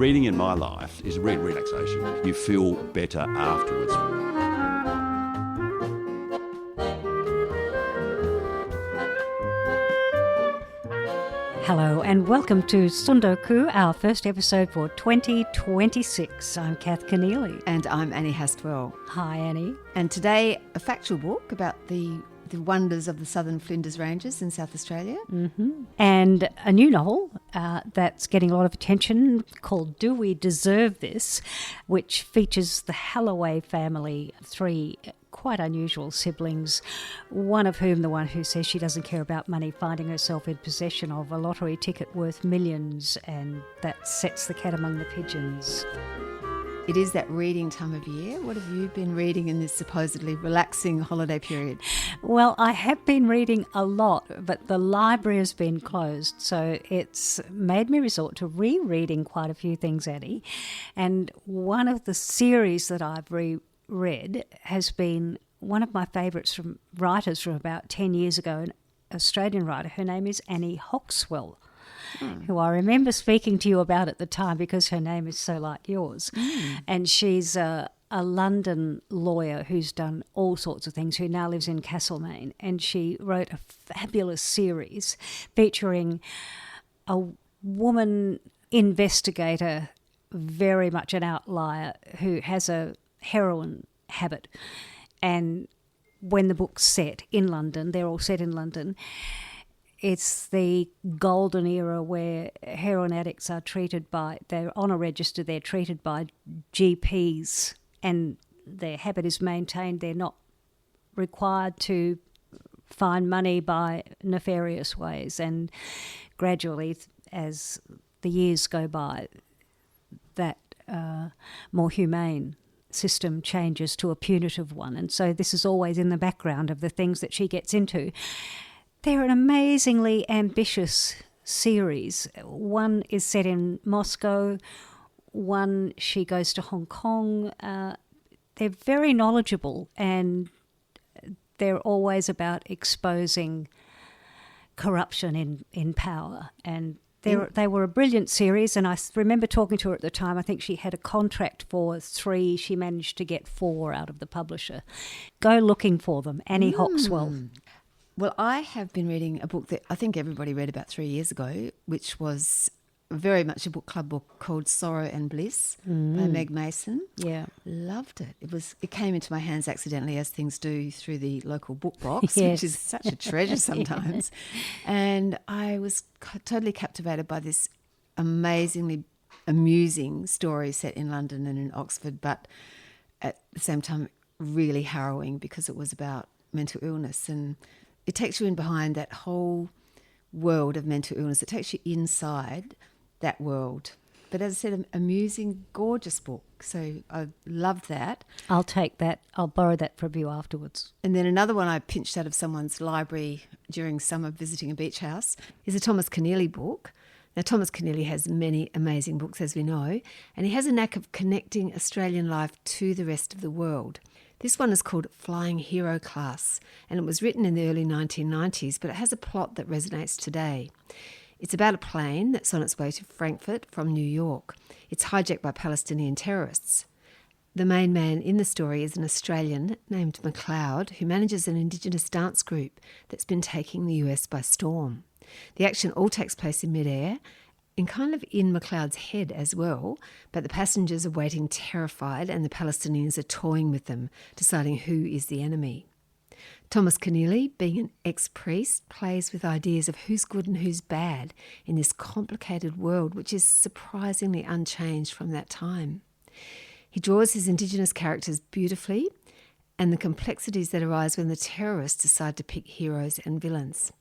Reading in my life is relaxation. You feel better afterwards. Hello and welcome to Sundoku, our first episode for 2026. I'm Kath Keneally. And I'm Annie Hastwell. Hi Annie. And today a factual book about the wonders of the Southern Flinders Ranges in South Australia. Mm-hmm. And a new novel that's getting a lot of attention called Do We Deserve This?, which features the Halloway family, three quite unusual siblings, one of whom, the one who says she doesn't care about money, finding herself in possession of a lottery ticket worth millions, and that sets the cat among the pigeons. It is that reading time of year. What have you been reading in this supposedly relaxing holiday period? Well, I have been reading a lot, but the library has been closed, so it's made me resort to rereading quite a few things, Annie. And one of the series that I've reread has been one of my favourites from writers from about 10 years ago, an Australian writer. Her name is Annie Hawkswell. Who I remember speaking to you about at the time because her name is so like yours. And she's a London lawyer who's done all sorts of things, who now lives in Castlemaine. And she wrote a fabulous series featuring a woman investigator, very much an outlier, who has a heroin habit. And when the book's set in London, they're all set in London, it's the golden era where heroin addicts they're on a register, they're treated by GPs and their habit is maintained. They're not required to find money by nefarious ways. And gradually, as the years go by, that more humane system changes to a punitive one. And so this is always in the background of the things that she gets into. They're an amazingly ambitious series. One is set in Moscow, one she goes to Hong Kong. They're very knowledgeable and they're always about exposing corruption in power. And they were a brilliant series, and I remember talking to her at the time. I think she had a contract for 3. She managed to get 4 out of the publisher. Go looking for them. Annie Hawkswell. Well, I have been reading a book that I think everybody read about 3 years ago, which was very much a book club book called Sorrow and Bliss by Meg Mason. Yeah. Loved it. It came into my hands accidentally, as things do, through the local book box, Yes. which is such a treasure sometimes. And I was totally captivated by this amazingly amusing story set in London and in Oxford, but at the same time really harrowing because it was about mental illness, and it takes you in behind that whole world of mental illness. It takes you inside that world. But as I said, an amusing, gorgeous book. So I loved that. I'll take that. I'll borrow that from you afterwards. And then another one I pinched out of someone's library during summer visiting a beach house is a Thomas Keneally book. Now, Thomas Keneally has many amazing books, as we know, and he has a knack of connecting Australian life to the rest of the world. This one is called Flying Hero Class, and it was written in the early 1990s, but it has a plot that resonates today. It's about a plane that's on its way to Frankfurt from New York. It's hijacked by Palestinian terrorists. The main man in the story is an Australian named McLeod, who manages an Indigenous dance group that's been taking the US by storm. The action all takes place in midair, and kind of in McLeod's head as well, but the passengers are waiting terrified and the Palestinians are toying with them, deciding who is the enemy. Thomas Keneally, being an ex-priest, plays with ideas of who's good and who's bad in this complicated world, which is surprisingly unchanged from that time. He draws his Indigenous characters beautifully and the complexities that arise when the terrorists decide to pick heroes and villains.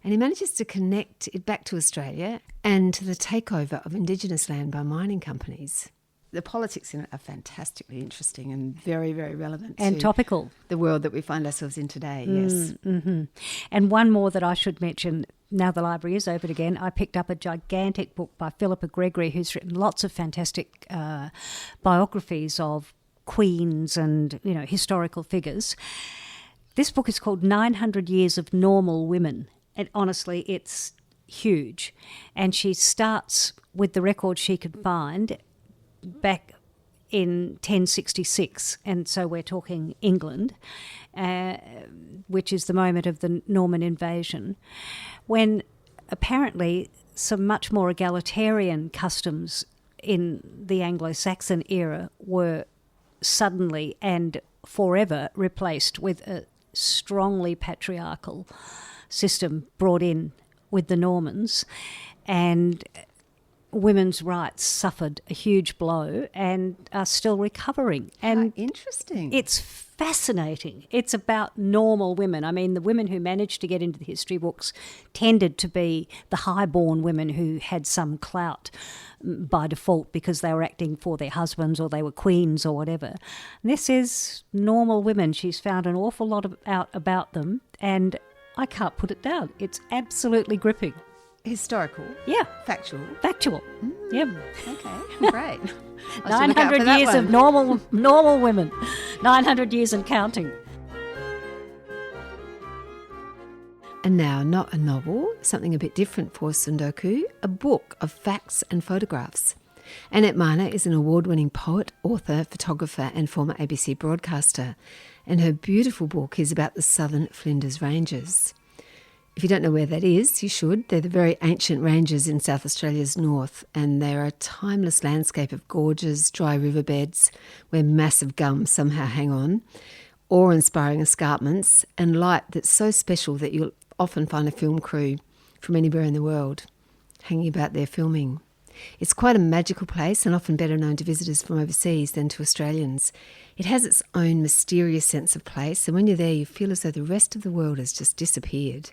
And he manages to connect it back to Australia and to the takeover of Indigenous land by mining companies. The politics in it are fantastically interesting and very, very relevant and to topical. The world that we find ourselves in today, yes. Mm-hmm. And one more that I should mention, now the library is open again, I picked up a gigantic book by Philippa Gregory, who's written lots of fantastic biographies of queens and, historical figures. This book is called 900 Years of Normal Women. And honestly, it's huge. And she starts with the records she could find back in 1066, and so we're talking England, which is the moment of the Norman invasion, when apparently some much more egalitarian customs in the Anglo-Saxon era were suddenly and forever replaced with a strongly patriarchal system brought in with the Normans, and women's rights suffered a huge blow and are still recovering. And interesting. It's fascinating. It's about normal women. I mean, the women who managed to get into the history books tended to be the high-born women who had some clout by default because they were acting for their husbands or they were queens or whatever. This is normal women. She's found an awful lot out about them, and I can't put it down. It's absolutely gripping. Historical? Yeah. Factual? Factual. Yep. Okay, great. 900 years of normal women. 900 years and counting. And now, not a novel, something a bit different for Sundoku, a book of facts and photographs. Annette Marner is an award-winning poet, author, photographer and former ABC broadcaster, and her beautiful book is about the Southern Flinders Ranges. If you don't know where that is, you should. They're the very ancient ranges in South Australia's north, and they're a timeless landscape of gorges, dry riverbeds where massive gums somehow hang on, awe-inspiring escarpments, and light that's so special that you'll often find a film crew from anywhere in the world hanging about there filming. It's quite a magical place and often better known to visitors from overseas than to Australians. It has its own mysterious sense of place, and when you're there you feel as though the rest of the world has just disappeared.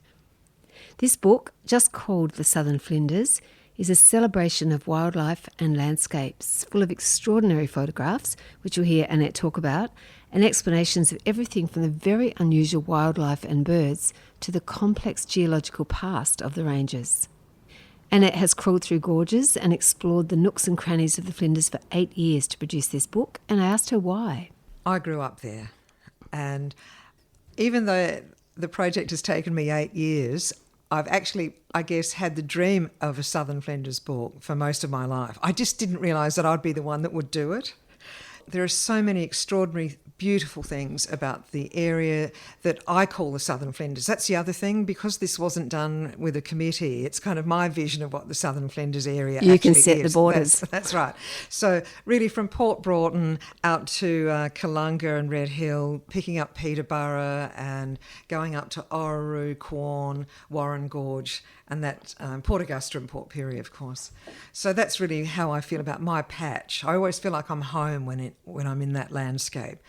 This book, just called The Southern Flinders, is a celebration of wildlife and landscapes, full of extraordinary photographs, which you'll hear Annette talk about, and explanations of everything from the very unusual wildlife and birds to the complex geological past of the ranges. Annette has crawled through gorges and explored the nooks and crannies of the Flinders for 8 years to produce this book, and I asked her why. I grew up there, and even though the project has taken me 8 years, I've actually, I guess, had the dream of a Southern Flinders book for most of my life. I just didn't realise that I'd be the one that would do it. There are so many extraordinary, beautiful things about the area that I call the Southern Flinders. That's the other thing, because this wasn't done with a committee. It's kind of my vision of what the Southern Flinders area actually is. You can set the borders. That's right. So really from Port Broughton out to Kalunga and Red Hill, picking up Peterborough and going up to Orroroo, Quorn, Warren Gorge, and that Port Augusta and Port Pirie, of course. So that's really how I feel about my patch. I always feel like I'm home when I'm in that landscape.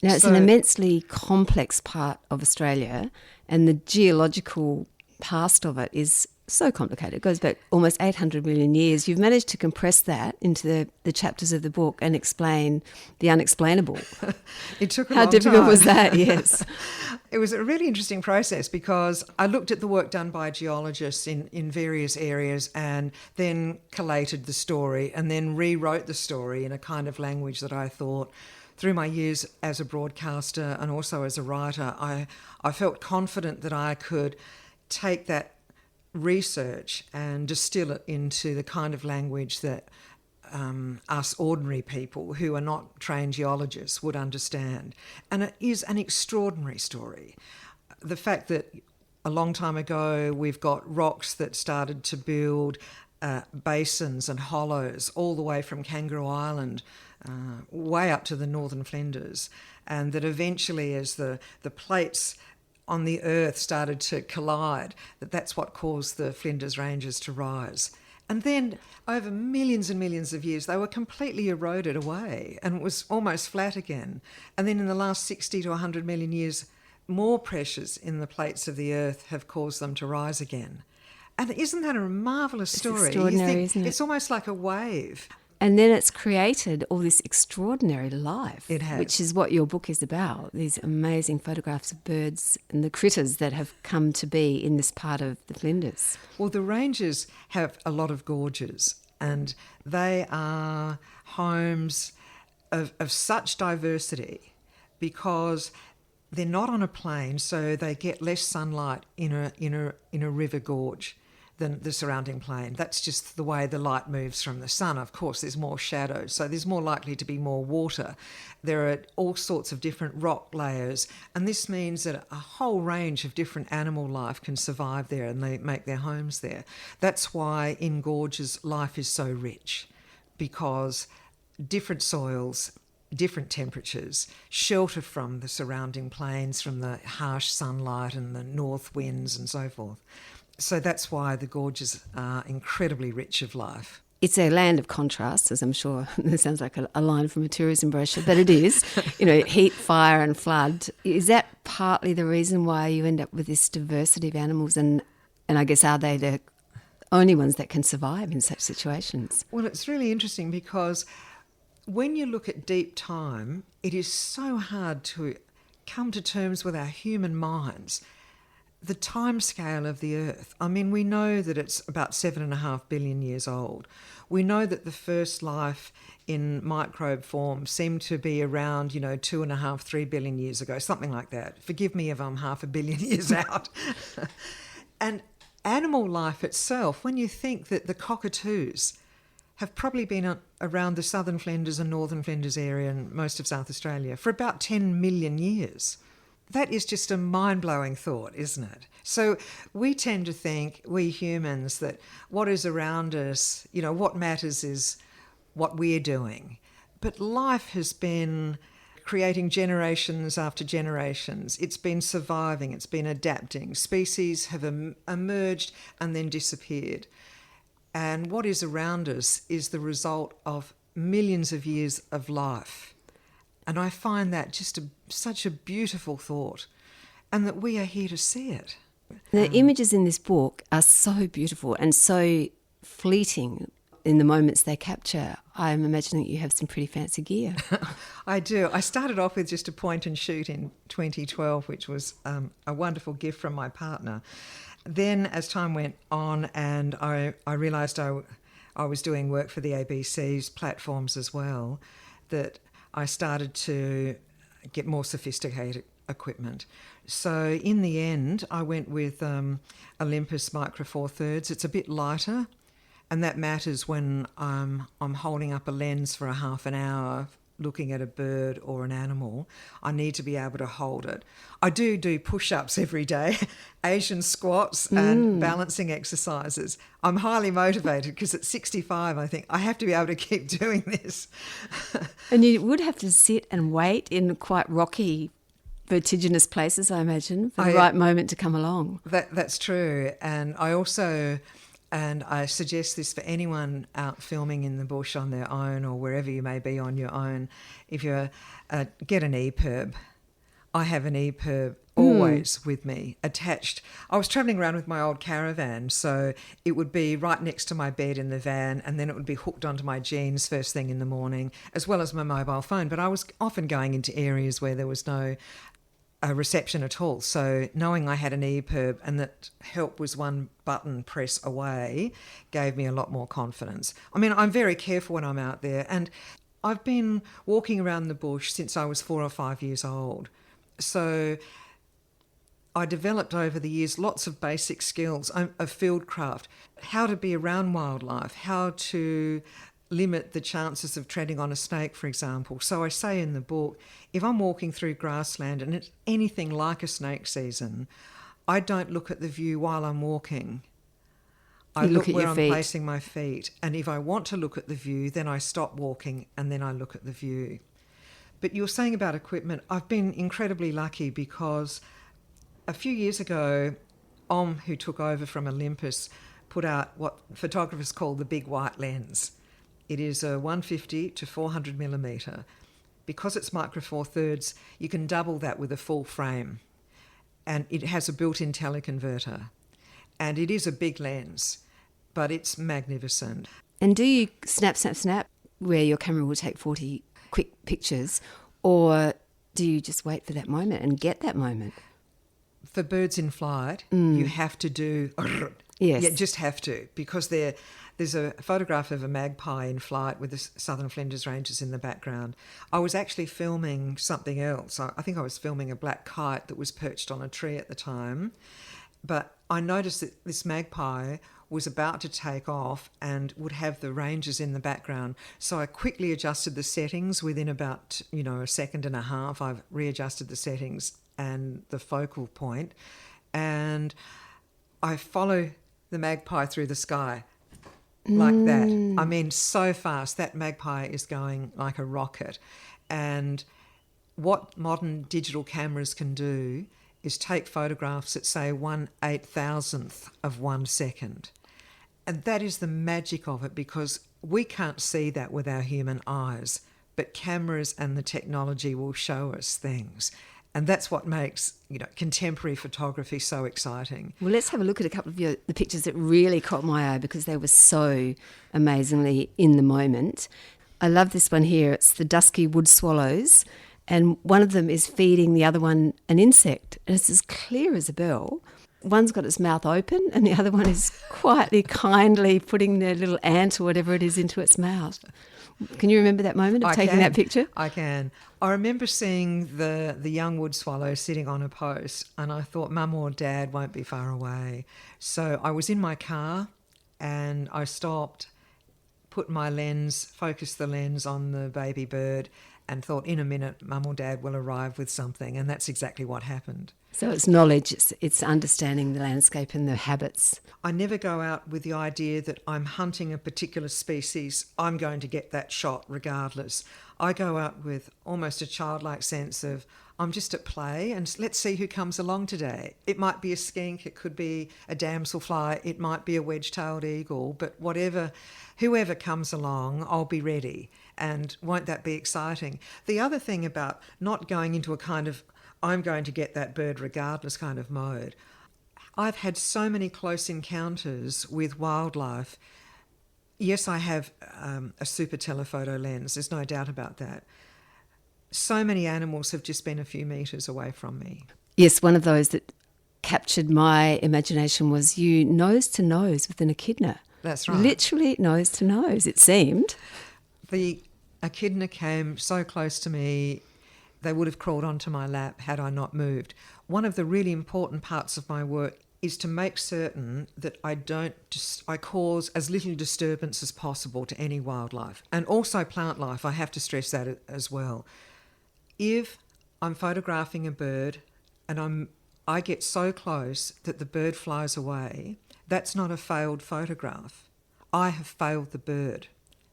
Now, it's an immensely complex part of Australia, and the geological past of it is so complicated. It goes back almost 800 million years. You've managed to compress that into the chapters of the book and explain the unexplainable. It took a How long difficult time. was that? Yes. It was a really interesting process because I looked at the work done by geologists in various areas and then collated the story and then rewrote the story in a kind of language that I thought, through my years as a broadcaster and also as a writer, I felt confident that I could take that research and distill it into the kind of language that us ordinary people who are not trained geologists would understand. And it is an extraordinary story. The fact that a long time ago we've got rocks that started to build basins and hollows all the way from Kangaroo Island way up to the Northern Flinders, and that eventually as the plates on the earth started to collide, that's what caused the Flinders Ranges to rise. And then over millions and millions of years, they were completely eroded away and it was almost flat again. And then in the last 60 to 100 million years, more pressures in the plates of the earth have caused them to rise again. And isn't that a marvellous story? It's extraordinary, isn't it? It's almost like a wave. And then it's created all this extraordinary life. It has. Which is what your book is about, these amazing photographs of birds and the critters that have come to be in this part of the Flinders. Well, the ranges have a lot of gorges and they are homes of such diversity because they're not on a plain, so they get less sunlight in a river gorge. than the surrounding plain. That's just the way the light moves from the sun. Of course, there's more shadow, so there's more likely to be more water. There are all sorts of different rock layers, and this means that a whole range of different animal life can survive there and they make their homes there. That's why in gorges life is so rich, because different soils, different temperatures, shelter from the surrounding plains, from the harsh sunlight and the north winds and so forth. So that's why the gorges are incredibly rich of life. It's a land of contrasts, as I'm sure it sounds like a line from a tourism brochure, but it is. You know, heat, fire and flood. Is that partly the reason why you end up with this diversity of animals? And I guess, are they the only ones that can survive in such situations? Well, it's really interesting because when you look at deep time, it is so hard to come to terms with our human minds. The time scale of the Earth. I mean, we know that it's about 7.5 billion years old. We know that the first life in microbe form seemed to be around, 2.5, 3 billion years ago, something like that. Forgive me if I'm half a billion years out. And animal life itself, when you think that the cockatoos have probably been around the Southern Flinders and Northern Flinders area and most of South Australia for about 10 million years. That is just a mind-blowing thought, isn't it? So we tend to think, we humans, that what is around us, what matters is what we're doing. But life has been creating generations after generations. It's been surviving, it's been adapting. Species have emerged and then disappeared. And what is around us is the result of millions of years of life. And I find that just such a beautiful thought, and that we are here to see it. The images in this book are so beautiful and so fleeting in the moments they capture. I'm imagining you have some pretty fancy gear. I do. I started off with just a point and shoot in 2012, which was a wonderful gift from my partner. Then as time went on and I realised I was doing work for the ABC's platforms as well, that I started to get more sophisticated equipment. So in the end, I went with Olympus Micro Four Thirds. It's a bit lighter, and that matters when I'm holding up a lens for a half an hour looking at a bird or an animal. I need to be able to hold it. I do push-ups every day, Asian squats and balancing exercises. I'm highly motivated because at 65 I think I have to be able to keep doing this. And you would have to sit and wait in quite rocky, vertiginous places, I imagine, for the right moment to come along. That's true. And I suggest this for anyone out filming in the bush on their own or wherever you may be on your own. If you get an EPIRB, I have an EPIRB always with me, attached. I was travelling around with my old caravan, so it would be right next to my bed in the van, and then it would be hooked onto my jeans first thing in the morning, as well as my mobile phone. But I was often going into areas where there was no reception at all. So knowing I had an EPIRB and that help was one button press away gave me a lot more confidence. I mean, I'm very careful when I'm out there, and I've been walking around the bush since I was 4 or 5 years old. So I developed over the years lots of basic skills of fieldcraft, how to be around wildlife, how to limit the chances of treading on a snake, for example. So I say in the book, if I'm walking through grassland and it's anything like a snake season, I don't look at the view while I'm walking. I look where I'm placing my feet. And if I want to look at the view, then I stop walking and then I look at the view. But you were saying about equipment, I've been incredibly lucky because a few years ago, who took over from Olympus, put out what photographers call the big white lens. It is a 150 to 400 millimetre. Because it's Micro Four Thirds, you can double that with a full frame. And it has a built-in teleconverter. And it is a big lens, but it's magnificent. And do you snap, where your camera will take 40 quick pictures, or do you just wait for that moment and get that moment? For birds in flight, you have to do... Yes. Yeah, just have to, because there's a photograph of a magpie in flight with the Southern Flinders Ranges in the background. I was actually filming something else. I think I was filming a black kite that was perched on a tree at the time. But I noticed that this magpie was about to take off and would have the rangers in the background. So I quickly adjusted the settings. Within about, a second and a half, I've readjusted the settings and the focal point. And I follow the magpie through the sky like that. I mean, so fast. That magpie is going like a rocket. And what modern digital cameras can do is take photographs at, say, 1/8,000th of 1 second. And that is the magic of it, because we can't see that with our human eyes, but cameras and the technology will show us things. And that's what makes, contemporary photography so exciting. Well, let's have a look at a couple of the pictures that really caught my eye because they were so amazingly in the moment. I love this one here. It's the dusky wood swallows, and one of them is feeding the other one an insect, and it's as clear as a bell. One's got its mouth open and the other one is quietly, kindly putting their little ant or whatever it is into its mouth. Can you remember that moment of taking that picture? I can. I remember seeing the young wood swallow sitting on a post, and I thought Mum or Dad won't be far away. So I was in my car and I stopped, put my lens, focused the lens on the baby bird, and thought in a minute Mum or Dad will arrive with something, and that's exactly what happened. So it's knowledge, it's understanding the landscape and the habits. I never go out with the idea that I'm hunting a particular species, I'm going to get that shot regardless. I go out with almost a childlike sense of, I'm just at play and let's see who comes along today. It might be a skink, it could be a damselfly, it might be a wedge-tailed eagle, but whoever comes along, I'll be ready. And won't that be exciting? The other thing about not going into a kind of I'm going to get that bird regardless kind of mode, I've had so many close encounters with wildlife. Yes, I have a super telephoto lens, there's no doubt about that. So many animals have just been a few metres away from me. Yes, one of those that captured my imagination was you nose to nose with an echidna. That's right. Literally nose to nose, it seemed. The echidna came so close to me, they would have crawled onto my lap had I not moved. One of the really important parts of my work is to make certain that I cause as little disturbance as possible to any wildlife. And also plant life, I have to stress that as well. If I'm photographing a bird and I get so close that the bird flies away, that's not a failed photograph. I have failed the bird.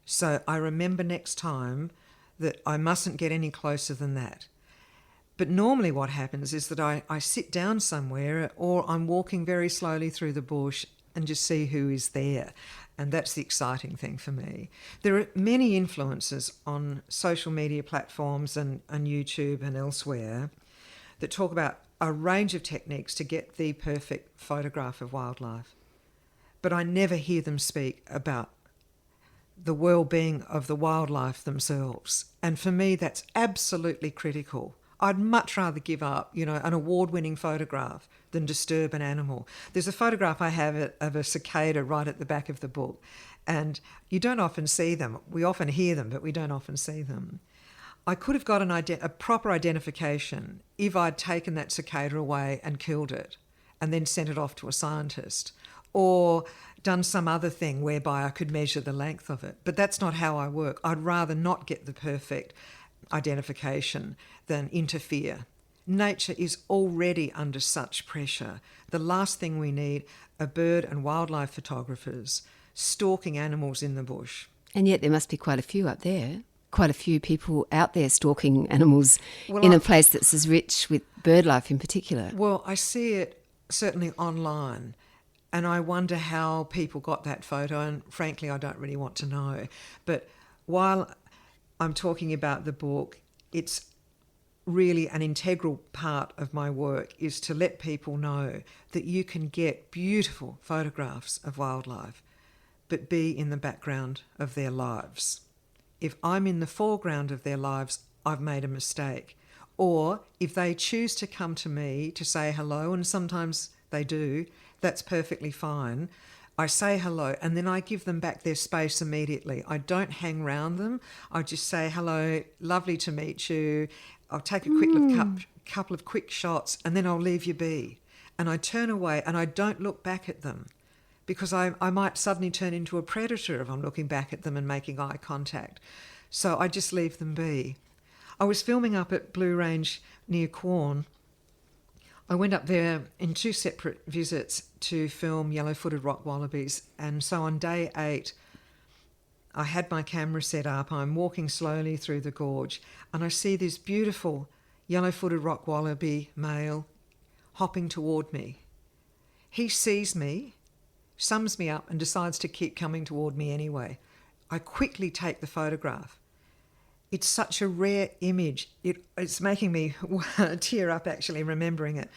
So I remember next time that I mustn't get any closer than that. But normally what happens is that I sit down somewhere or I'm walking very slowly through the bush and just see who is there. And that's the exciting thing for me. There are many influences on social media platforms and YouTube and elsewhere that talk about a range of techniques to get the perfect photograph of wildlife. But I never hear them speak about the well-being of the wildlife themselves. And for me, that's absolutely critical. I'd much rather give up, an award-winning photograph than disturb an animal. There's a photograph I have of a cicada right at the back of the book, and you don't often see them. We often hear them, but we don't often see them. I could have got a proper identification if I'd taken that cicada away and killed it and then sent it off to a scientist, or done some other thing whereby I could measure the length of it. But that's not how I work. I'd rather not get the perfect identification than interfere. Nature is already under such pressure. The last thing we need are bird and wildlife photographers stalking animals in the bush. And yet there must be quite a few up there, quite a few people out there stalking animals in a place that's as rich with bird life in particular. Well, I see it certainly online. And I wonder how people got that photo, and frankly, I don't really want to know. But while I'm talking about the book, it's really an integral part of my work is to let people know that you can get beautiful photographs of wildlife, but be in the background of their lives. If I'm in the foreground of their lives, I've made a mistake. Or if they choose to come to me to say hello, and sometimes they do, that's perfectly fine. I say hello and then I give them back their space immediately. I don't hang round them. I just say hello, lovely to meet you. I'll take a couple of quick shots and then I'll leave you be. And I turn away and I don't look back at them because I might suddenly turn into a predator if I'm looking back at them and making eye contact. So I just leave them be. I was filming up at Blue Range near Quorn. I went up there in 2 separate visits to film yellow-footed rock wallabies, and so on day 8 I had my camera set up. I'm walking slowly through the gorge and I see this beautiful yellow-footed rock wallaby male hopping toward me. He sees me, sums me up and decides to keep coming toward me anyway. I quickly take the photograph. It's such a rare image. It's making me tear up actually remembering it,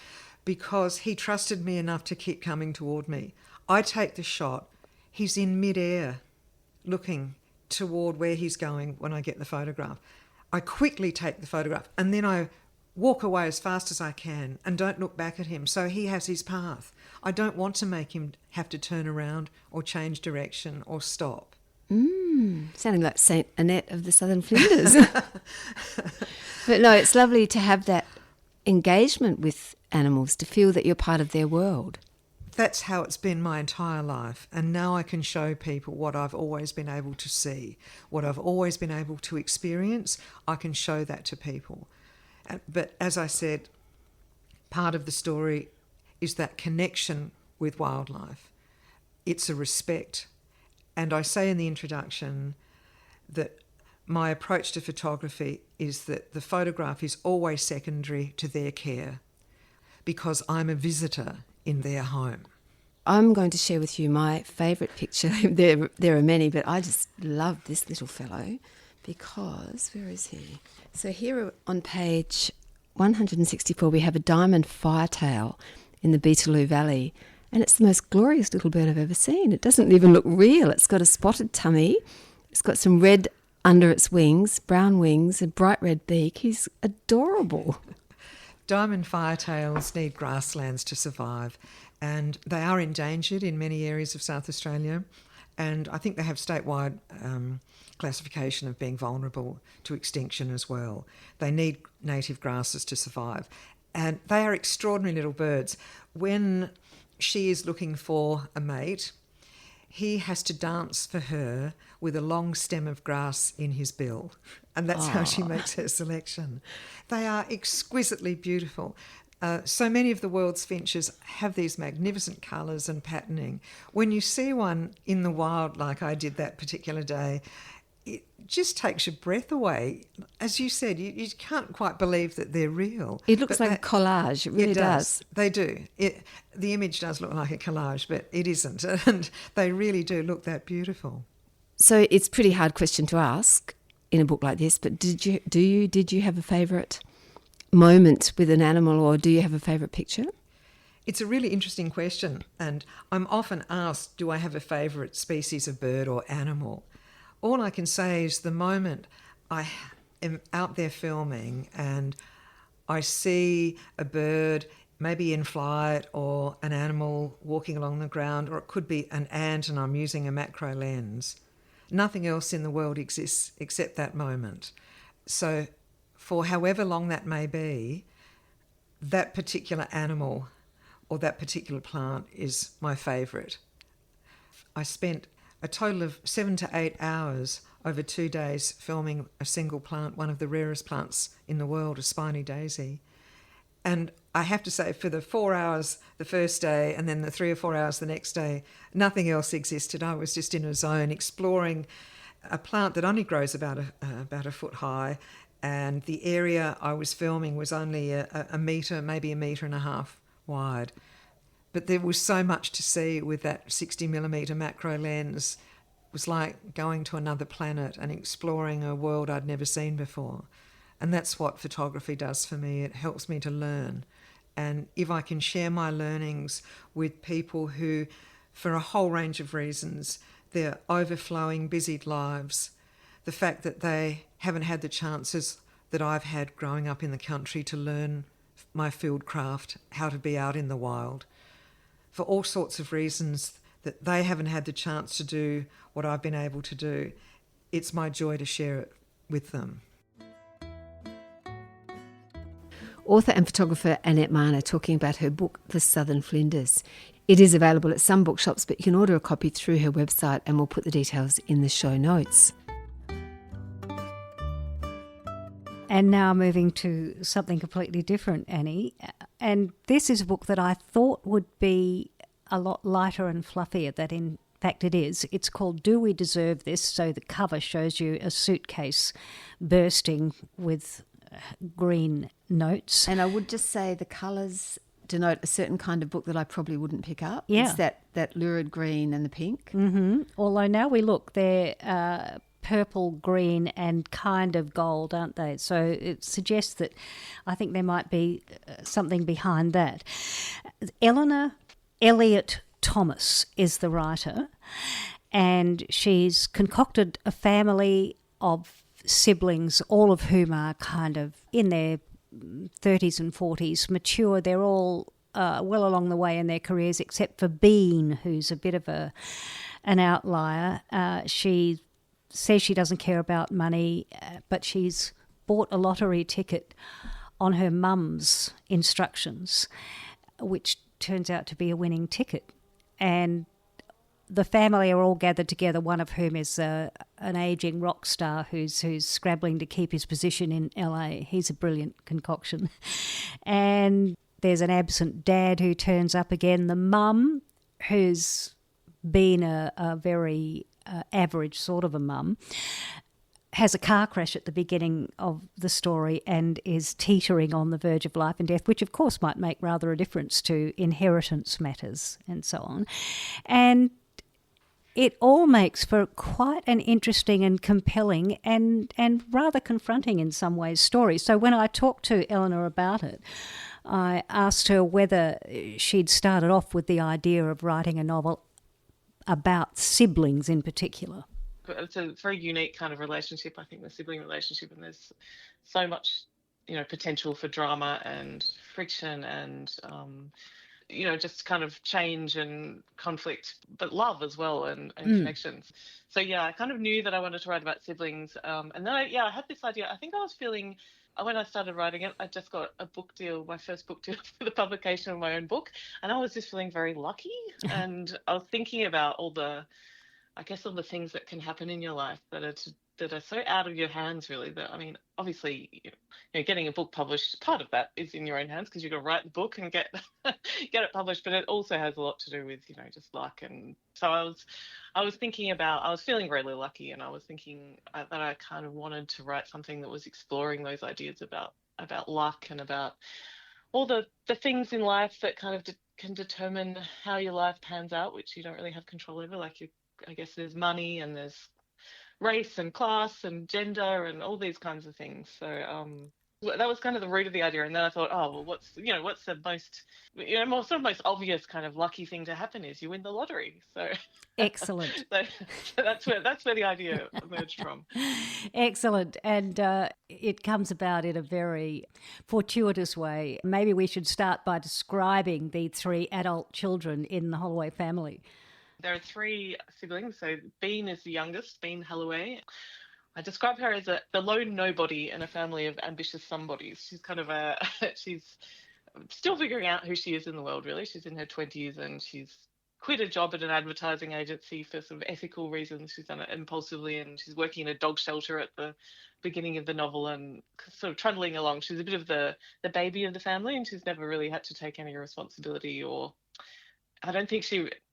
because he trusted me enough to keep coming toward me. I take the shot. He's in midair looking toward where he's going when I get the photograph. I quickly take the photograph and then I walk away as fast as I can and don't look back at him, so he has his path. I don't want to make him have to turn around or change direction or stop. Sounding like Saint Annette of the Southern Flinders. But no, it's lovely to have that engagement with animals, to feel that you're part of their world. That's how it's been my entire life, and now I can show people what I've always been able to see, what I've always been able to experience. I can show that to people. But as I said, part of the story is that connection with wildlife. It's a respect. And I say in the introduction that my approach to photography is that the photograph is always secondary to their care, because I'm a visitor in their home. I'm going to share with you my favourite picture. There are many, but I just love this little fellow because, where is he? So here on page 164 we have a diamond firetail in the Beetaloo Valley, and it's the most glorious little bird I've ever seen. It doesn't even look real. It's got a spotted tummy, it's got some red under its wings, brown wings, a bright red beak. He's adorable. Diamond firetails need grasslands to survive, and they are endangered in many areas of South Australia, and I think they have statewide classification of being vulnerable to extinction as well. They need native grasses to survive, and they are extraordinary little birds. When she is looking for a mate, he has to dance for her with a long stem of grass in his bill, and that's how she makes her selection. They are exquisitely beautiful. So many of the world's finches have these magnificent colours and patterning. When you see one in the wild, like I did that particular day, it just takes your breath away. As you said, you can't quite believe that they're real. It looks like a collage. It really does. They do. The image does look like a collage, but it isn't. And they really do look that beautiful. So it's a pretty hard question to ask in a book like this, but did you have a favourite moment with an animal, or do you have a favourite picture? It's a really interesting question, and I'm often asked, do I have a favourite species of bird or animal? All I can say is the moment I am out there filming and I see a bird maybe in flight or an animal walking along the ground, or it could be an ant and I'm using a macro lens, nothing else in the world exists except that moment. So for however long that may be, that particular animal or that particular plant is my favourite. I spent a total of 7 to 8 hours over 2 days filming a single plant, one of the rarest plants in the world, a spiny daisy. And I have to say, for the 4 hours the first day and then the 3 or 4 hours the next day, nothing else existed. I was just in a zone exploring a plant that only grows about a foot high, and the area I was filming was only a metre, maybe a metre and a half wide. But there was so much to see with that 60mm macro lens. It was like going to another planet and exploring a world I'd never seen before. And that's what photography does for me. It helps me to learn. And if I can share my learnings with people who, for a whole range of reasons, they're overflowing, busied lives, the fact that they haven't had the chances that I've had growing up in the country to learn my field craft, how to be out in the wild, for all sorts of reasons that they haven't had the chance to do what I've been able to do, it's my joy to share it with them. Author and photographer Annette Marner talking about her book, The Southern Flinders. It is available at some bookshops, but you can order a copy through her website, and we'll put the details in the show notes. And now moving to something completely different, Annie. And this is a book that I thought would be a lot lighter and fluffier than in fact it is. It's called Do We Deserve This? So the cover shows you a suitcase bursting with green notes. And I would just say the colours denote a certain kind of book that I probably wouldn't pick up. Yeah. It's that lurid green and the pink. Mm-hmm. Although now we look, they're purple, green and kind of gold, aren't they? So it suggests that I think there might be something behind that. Eleanor Elliott Thomas is the writer, and she's concocted a family of siblings, all of whom are kind of in their 30s and 40s, mature. They're all well along the way in their careers, except for Bean, who's a bit of an outlier. She says she doesn't care about money, but she's bought a lottery ticket on her mum's instructions, which turns out to be a winning ticket. And the family are all gathered together, one of whom is an ageing rock star who's scrabbling to keep his position in LA. He's a brilliant concoction. And there's an absent dad who turns up again. The mum, who's been a very average sort of a mum, has a car crash at the beginning of the story and is teetering on the verge of life and death, which of course might make rather a difference to inheritance matters and so on. And it all makes for quite an interesting and compelling and rather confronting in some ways story. So when I talked to Eleanor about it, I asked her whether she'd started off with the idea of writing a novel about siblings in particular. It's a very unique kind of relationship, I think, the sibling relationship, and there's so much, potential for drama and friction and, just kind of change and conflict, but love as well and connections. So, yeah, I kind of knew that I wanted to write about siblings. And then, I had this idea. I think I was feeling, when I started writing it, I just got a book deal, my first book deal for the publication of my own book, and I was just feeling very lucky. And I was thinking about all the things that can happen in your life that are so out of your hands, really. That, I mean, obviously, getting a book published, part of that is in your own hands because you've got to write the book and get it published. But it also has a lot to do with, just luck. And so I was thinking about, I was feeling really lucky, and I was thinking that I kind of wanted to write something that was exploring those ideas about luck and about all the things in life that kind of can determine how your life pans out, which you don't really have control over, like I guess there's money and there's race and class and gender and all these kinds of things. So that was kind of the root of the idea. And then I thought, what's the most obvious kind of lucky thing to happen is you win the lottery. So excellent. so that's where the idea emerged from. Excellent. And it comes about in a very fortuitous way. Maybe we should start by describing the three adult children in the Halloway family. There are three siblings. So Bean is the youngest, Bean Halloway. I describe her as the lone nobody in a family of ambitious somebodies. She's kind of she's still figuring out who she is in the world, really. She's in her 20s and she's quit a job at an advertising agency for sort of ethical reasons. She's done it impulsively, and she's working in a dog shelter at the beginning of the novel and sort of trundling along. She's a bit of the baby of the family, and she's never really had to take any responsibility, or I don't think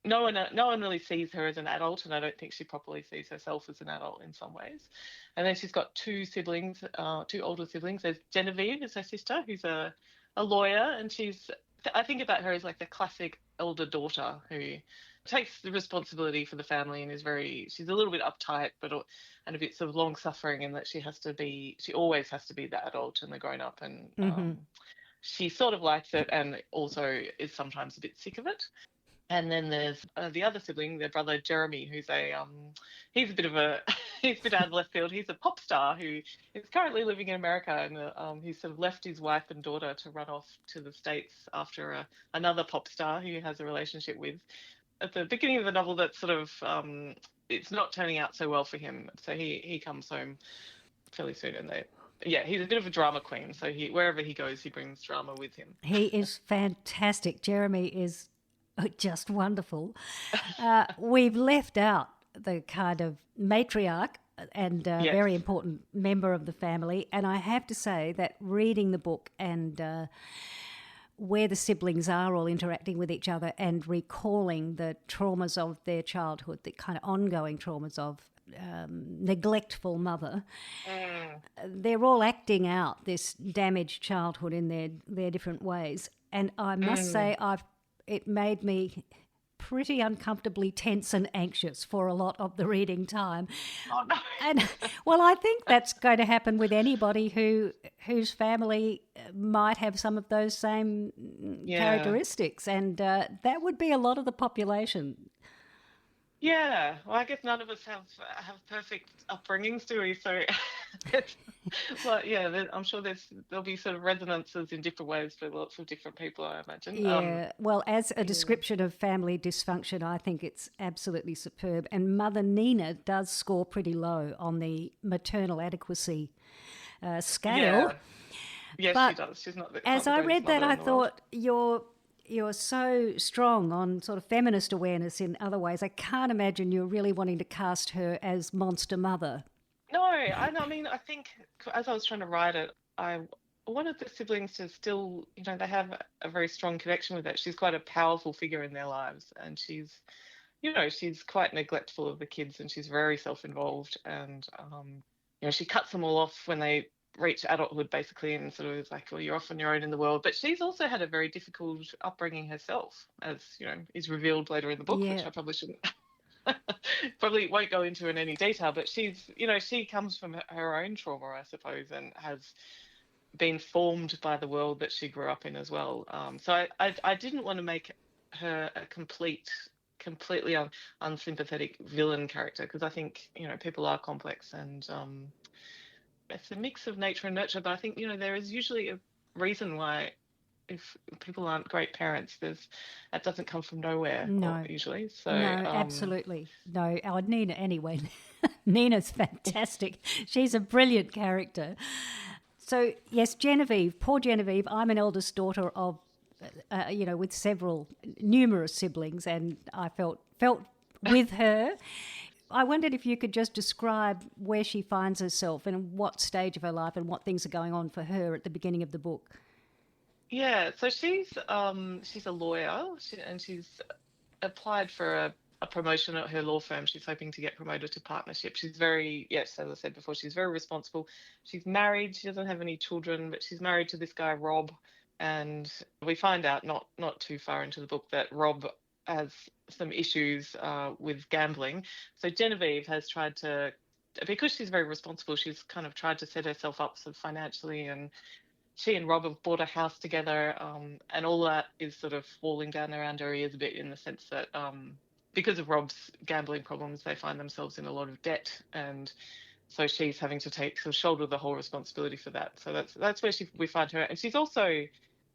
no one really sees her as an adult, and I don't think she properly sees herself as an adult in some ways. And then she's got two siblings, two older siblings. There's Genevieve, is her sister, who's a lawyer, and I think about her as like the classic elder daughter who takes the responsibility for the family and she's a little bit uptight, and a bit sort of long suffering, in that she always has to be the adult and the grown up, and she sort of likes it and also is sometimes a bit sick of it. And then there's the other sibling, their brother Jeremy, who's he's a bit out of left field. He's a pop star who is currently living in America, and he's sort of left his wife and daughter to run off to the States after another pop star who he has a relationship with. At the beginning of the novel, that sort of it's not turning out so well for him. So he comes home fairly soon, and he's a bit of a drama queen. So wherever he goes, he brings drama with him. He is fantastic. Jeremy is just wonderful. We've left out the kind of matriarch and Yes. very important member of the family. And I have to say that reading the book and where the siblings are all interacting with each other and recalling the traumas of their childhood, the kind of ongoing traumas of neglectful mother, they're all acting out this damaged childhood in their different ways. And I must say, it made me pretty uncomfortably tense and anxious for a lot of the reading time. Oh, no. And well, I think that's going to happen with anybody whose family might have some of those same characteristics, and that would be a lot of the population. Yeah, well, I guess none of us have perfect upbringings, do we? So, but yeah, I'm sure there'll be sort of resonances in different ways for lots of different people, I imagine. Yeah, well, as a description of family dysfunction, I think it's absolutely superb. And Mother Nina does score pretty low on the maternal adequacy scale. Yeah, But she does. She's not. As not I the read greatest that, mother I in the world. thought you're so strong on sort of feminist awareness in other ways. I can't imagine you're really wanting to cast her as monster mother. No, I mean, I think as I was trying to write it, I wanted the siblings to still, they have a very strong connection with it. She's quite a powerful figure in their lives, and she's quite neglectful of the kids, and she's very self-involved, and she cuts them all off when they reach adulthood, basically, and sort of is like, well, you're off on your own in the world. But she's also had a very difficult upbringing herself, as is revealed later in the book, which I probably shouldn't. Probably won't go into in any detail, but she comes from her own trauma, I suppose, and has been formed by the world that she grew up in as well. So I didn't want to make her a completely unsympathetic villain character, because I think people are complex, and it's a mix of nature and nurture. But I think there is usually a reason why, if people aren't great parents, that doesn't come from nowhere. No, usually. So no, absolutely no. Our Nina, anyway. Nina's fantastic. She's a brilliant character. So yes, Genevieve, poor Genevieve. I'm an eldest daughter of, with numerous siblings, and I felt with her. I wondered if you could just describe where she finds herself and what stage of her life and what things are going on for her at the beginning of the book. Yeah, so she's a lawyer, and she's applied for a promotion at her law firm. She's hoping to get promoted to partnership. She's as I said before, she's very responsible. She's married. She doesn't have any children, but she's married to this guy, Rob. And we find out not too far into the book that Rob has some issues with gambling. So Genevieve has tried to, because she's very responsible, she's kind of tried to set herself up so financially, and she and Rob have bought a house together, and all that is sort of falling down around her ears a bit, in the sense that because of Rob's gambling problems, they find themselves in a lot of debt, and so she's having to shoulder the whole responsibility for that. So that's where we find her, and she's also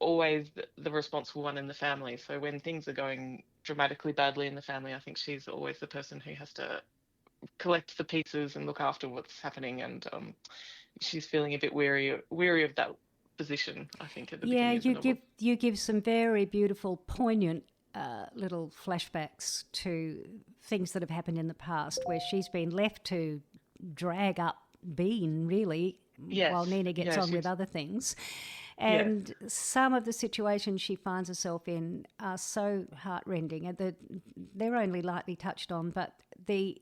always the responsible one in the family. So when things are going dramatically badly in the family, I think she's always the person who has to collect the pieces and look after what's happening, and she's feeling a bit weary of that position, I think, at the beginning of the novel. You give some very beautiful, poignant little flashbacks to things that have happened in the past, where she's been left to drag up Bean, really, while Nina gets on with other things. And some of the situations she finds herself in are so heartrending, and they're only lightly touched on, but the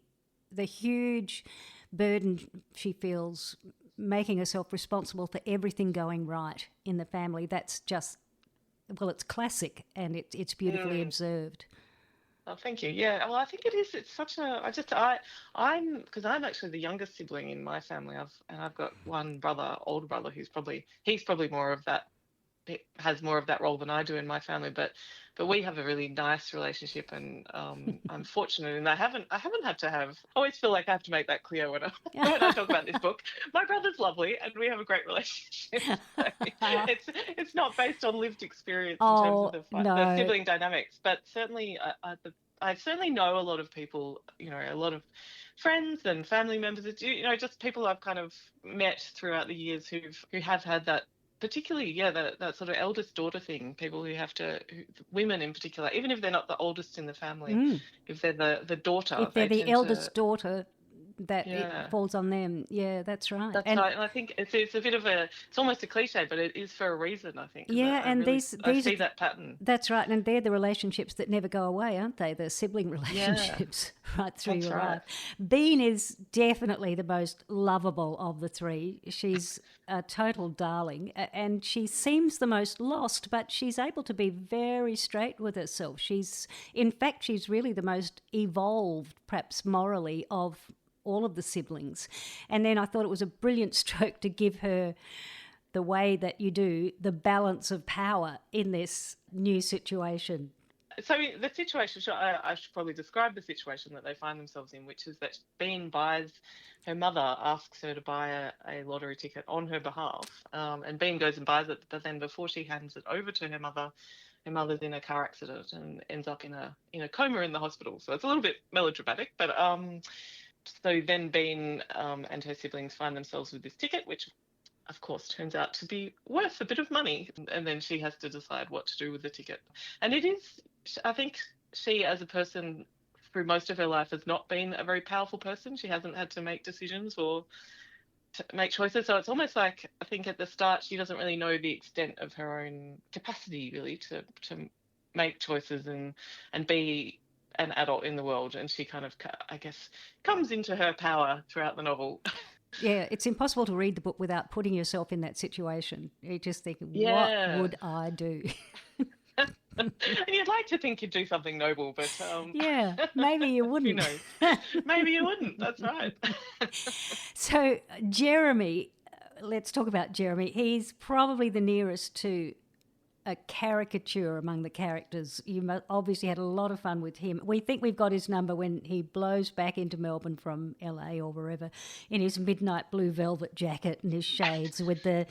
huge burden she feels making herself responsible for everything going right in the family, that's just, well, it's classic, and it's beautifully observed. Oh, thank you. Yeah, well, I think it is. It's such a. I'm because I'm actually the youngest sibling in my family. I've got one older brother, he's probably more of that. Has more of that role than I do in my family, but we have a really nice relationship, and I'm fortunate, and I haven't had to have. I always feel like I have to make that clear when I talk about this book. My brother's lovely, and we have a great relationship. So it's not based on lived experience in terms of the sibling dynamics, but certainly I certainly know a lot of people, a lot of friends and family members, just people I've kind of met throughout the years who have had that particularly, yeah, that sort of eldest daughter thing, people women in particular, even if they're not the oldest in the family, if they're the daughter, If they're they the tend eldest to, daughter, that it yeah. falls on them. Yeah, that's right. That's And right, and I think it's a bit of it's almost a cliche, but it is for a reason, I think, because yeah, and I these are see that pattern. that's right, and they're the relationships that never go away, aren't they? The sibling Yeah, relationships right through that's your right. life. Bean is definitely the most lovable of the three. She's a total darling, and she seems the most lost, but she's able to be very straight with herself. In fact, she's really the most evolved, perhaps morally, of all of the siblings. And then I thought it was a brilliant stroke to give her the way that you do, the balance of power in this new situation. So the situation, I should probably describe the situation that they find themselves in, which is that Bean her mother asks her to buy a lottery ticket on her behalf, and Bean goes and buys it, but then before she hands it over to her mother's in a car accident and ends up in a coma in the hospital. So it's a little bit melodramatic, but so then Bean and her siblings find themselves with this ticket, which of course turns out to be worth a bit of money, and then she has to decide what to do with the ticket. And it is, I think, she as a person through most of her life has not been a very powerful person. She hasn't had to make decisions or to make choices, so it's almost like, I think at the start she doesn't really know the extent of her own capacity really to make choices and be an adult in the world, and she kind of, I guess, comes into her power throughout the novel. Yeah, it's impossible to read the book without putting yourself in that situation. You just think, what Yeah. would I do? And you'd like to think you'd do something noble, but Yeah, maybe you who wouldn't. knows? Maybe you wouldn't. That's right. So, Jeremy, let's talk about Jeremy. He's probably the nearest to a caricature among the characters. You obviously had a lot of fun with him. We think we've got his number when he blows back into Melbourne from LA or wherever in his midnight blue velvet jacket and his shades with the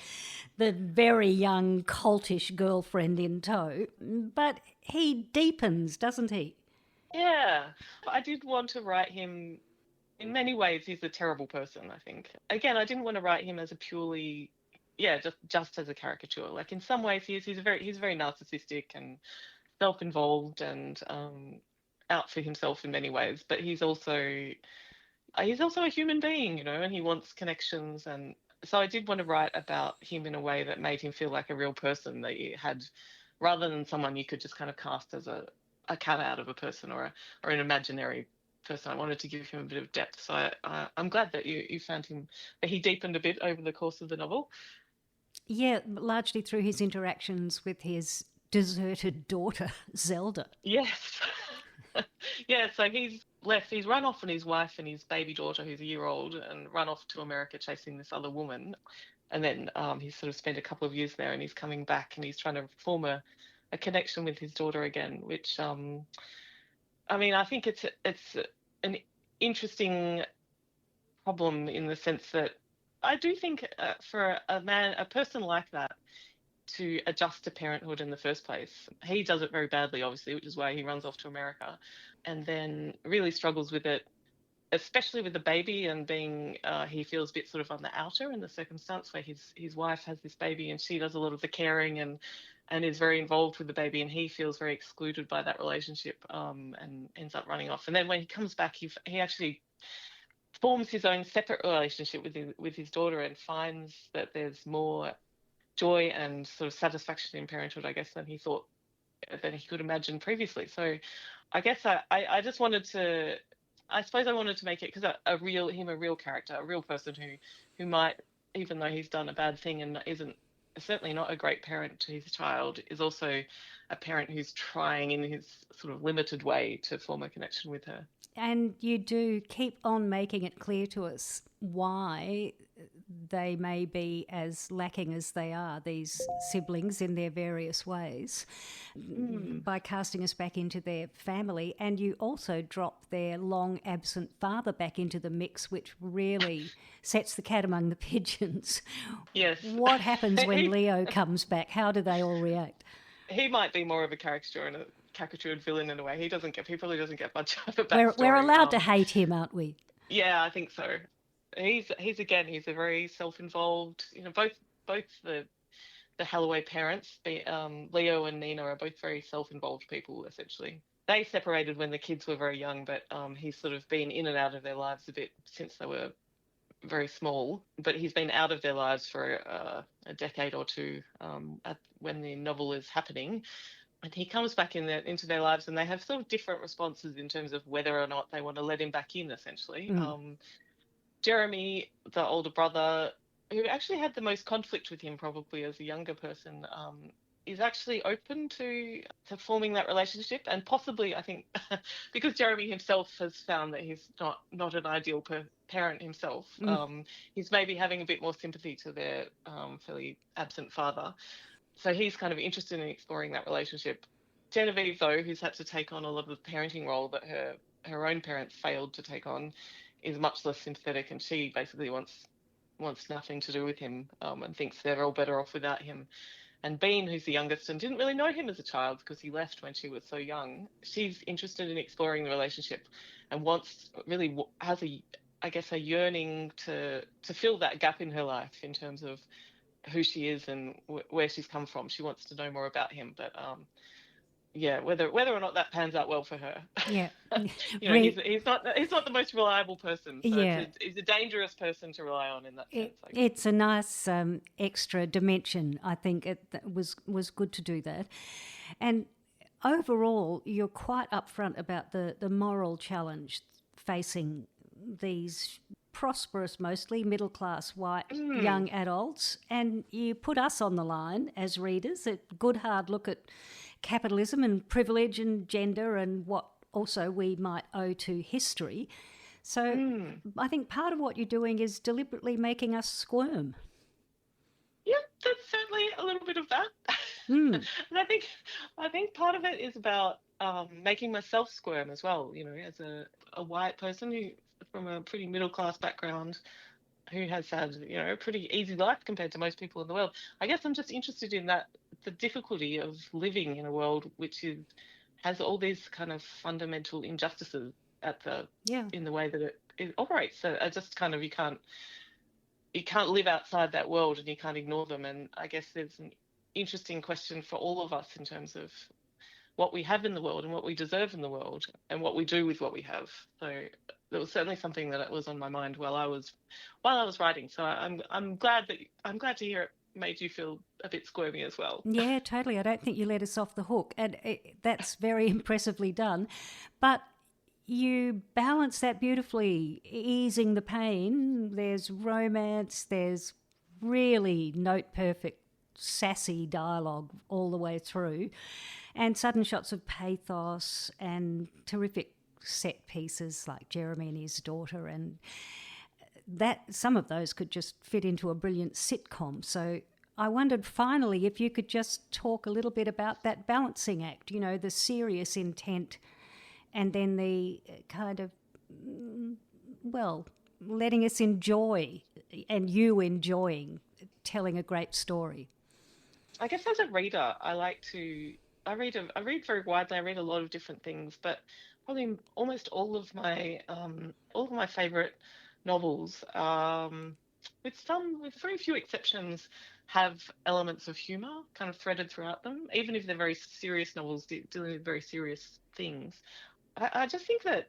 very young coltish girlfriend in tow. But he deepens, doesn't he? Yeah. I did want to write him. In many ways, he's a terrible person, I think. Again, I didn't want to write him as a purely, just as a caricature. Like in some ways, he's very narcissistic and self-involved and out for himself in many ways. But he's also a human being, and he wants connections. And so I did want to write about him in a way that made him feel like a real person that you had, rather than someone you could just kind of cast as a cut out of a person or an imaginary person. I wanted to give him a bit of depth. So I'm glad that you found him, that he deepened a bit over the course of the novel. Yeah, largely through his interactions with his deserted daughter, Zelda. Yes. Yeah, so he's run off on his wife and his baby daughter, who's a year old, and run off to America chasing this other woman. And then he's sort of spent a couple of years there, and he's coming back and he's trying to form a connection with his daughter again, which, I think it's an interesting problem in the sense that I do think for a person like that to adjust to parenthood in the first place, he does it very badly, obviously, which is why he runs off to America, and then really struggles with it, especially with the baby and being, he feels a bit sort of on the outer in the circumstance where his wife has this baby and she does a lot of the caring and is very involved with the baby, and he feels very excluded by that relationship and ends up running off. And then when he comes back, he actually forms his own separate relationship with his daughter and finds that there's more joy and sort of satisfaction in parenthood, I guess, than he could imagine previously. So I guess I just wanted to, I suppose I wanted to make it, because a real character, a real person who might, even though he's done a bad thing and isn't certainly not a great parent to his child, is also a parent who's trying in his sort of limited way to form a connection with her. And you do keep on making it clear to us why they may be as lacking as they are, these siblings, in their various ways, by casting us back into their family. And you also drop their long absent father back into the mix, which really sets the cat among the pigeons. Yes. What happens when Leo comes back? How do they all react? He might be more of a caricature and a caricatured villain in a way. He probably doesn't get much of a backstory. We're allowed to hate him, aren't we? Yeah, I think so. He's a very self-involved. Both Halloway parents, Leo and Nina, are both very self-involved people, essentially. They separated when the kids were very young, but he's sort of been in and out of their lives a bit since they were very small. But he's been out of their lives for a decade or two when the novel is happening. And he comes back into their lives, and they have sort of different responses in terms of whether or not they want to let him back in, essentially. Jeremy, the older brother, who actually had the most conflict with him probably as a younger person, is actually open to forming that relationship, and possibly, I think, because Jeremy himself has found that he's not an ideal parent himself, he's maybe having a bit more sympathy to their fairly absent father. So he's kind of interested in exploring that relationship. Genevieve, though, who's had to take on a lot of the parenting role that her own parents failed to take on, is much less sympathetic, and she basically wants nothing to do with him, and thinks they're all better off without him. And Bean, who's the youngest and didn't really know him as a child because he left when she was so young, she's interested in exploring the relationship and has a yearning to fill that gap in her life in terms of who she is and where she's come from. She wants to know more about him, but whether or not that pans out well for her. Yeah. He's not the most reliable person. So he's a dangerous person to rely on in that sense. It's a nice extra dimension. I think it was good to do that. And overall, you're quite upfront about the moral challenge facing these prosperous, mostly middle-class white young adults, and you put us on the line as readers, a good hard look at capitalism and privilege and gender and what also we might owe to history. So I think part of what you're doing is deliberately making us squirm. Yeah, that's certainly a little bit of that. And I think part of it is about making myself squirm as well, as a white person who from a pretty middle class background who has had, a pretty easy life compared to most people in the world. I guess I'm just interested in the difficulty of living in a world which has all these kind of fundamental injustices in the way that it operates. So I just kind of, you can't live outside that world and you can't ignore them. And I guess there's an interesting question for all of us in terms of what we have in the world and what we deserve in the world and what we do with what we have. So that was certainly something that was on my mind while I was writing. So I'm glad to hear it made you feel a bit squirmy as well. Yeah, totally. I don't think you let us off the hook, and that's very impressively done. But you balance that beautifully, easing the pain. There's romance, there's really note-perfect, sassy dialogue all the way through, and sudden shots of pathos and terrific set pieces like Jeremy and his daughter, and that some of those could just fit into a brilliant sitcom. So I wondered finally if you could just talk a little bit about that balancing act, the serious intent and then the kind of, letting us enjoy and you enjoying telling a great story. I guess as a reader, I read very widely. I read a lot of different things, but probably almost all of my favourite novels, with very few exceptions, have elements of humour kind of threaded throughout them, even if they're very serious novels dealing with very serious things. I just think that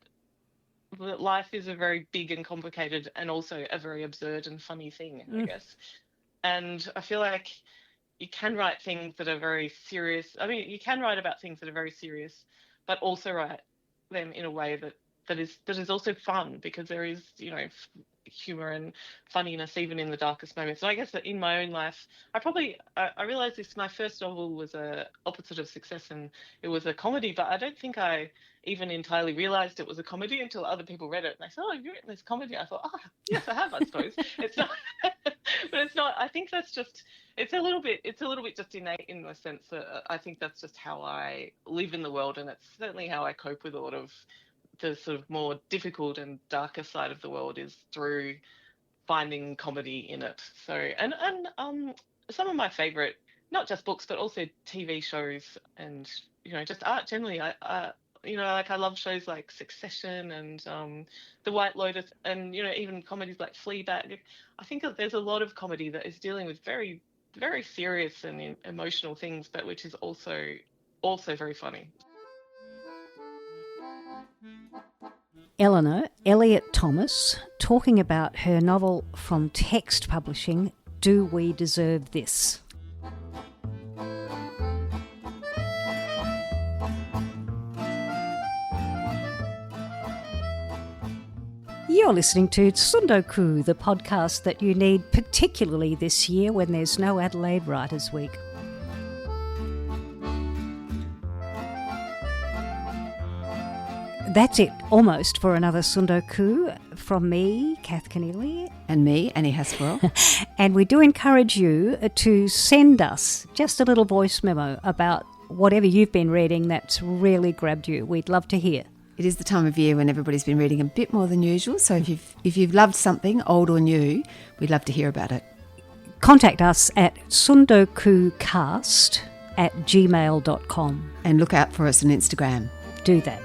life is a very big and complicated and also a very absurd and funny thing, I guess. And I feel like you can write things that are very serious. I mean, you can write about things that are very serious, but also write them in a way that is also fun, because there is, humour and funniness even in the darkest moments. So I guess that in my own life, I realised this. My first novel was a opposite of success, and it was a comedy, but I don't think I even entirely realised it was a comedy until other people read it and they said, "Oh, you've written this comedy." I thought, "Oh, yes, I have, I suppose." It's not, but it's not. I think that's just. It's a little bit just innate in the sense that I think that's just how I live in the world, and it's certainly how I cope with a lot of the sort of more difficult and darker side of the world, is through finding comedy in it. So, and some of my favourite, not just books, but also TV shows and, just art generally. I love shows like Succession and The White Lotus, and, even comedies like Fleabag. I think that there's a lot of comedy that is dealing with very very serious and emotional things, but which is also very funny. Eleanor Elliott Thomas talking about her novel from Text Publishing, Do We Deserve This? You're listening to Tsundoku, the podcast that you need particularly this year when there's no Adelaide Writers' Week. That's it, almost, for another Tsundoku from me, Kath Keneally. And me, Annie Haswell. And we do encourage you to send us just a little voice memo about whatever you've been reading that's really grabbed you. We'd love to hear. It is the time of year when everybody's been reading a bit more than usual, so if you've loved something, old or new, we'd love to hear about it. Contact us at sundokucast@gmail.com. And look out for us on Instagram. Do that.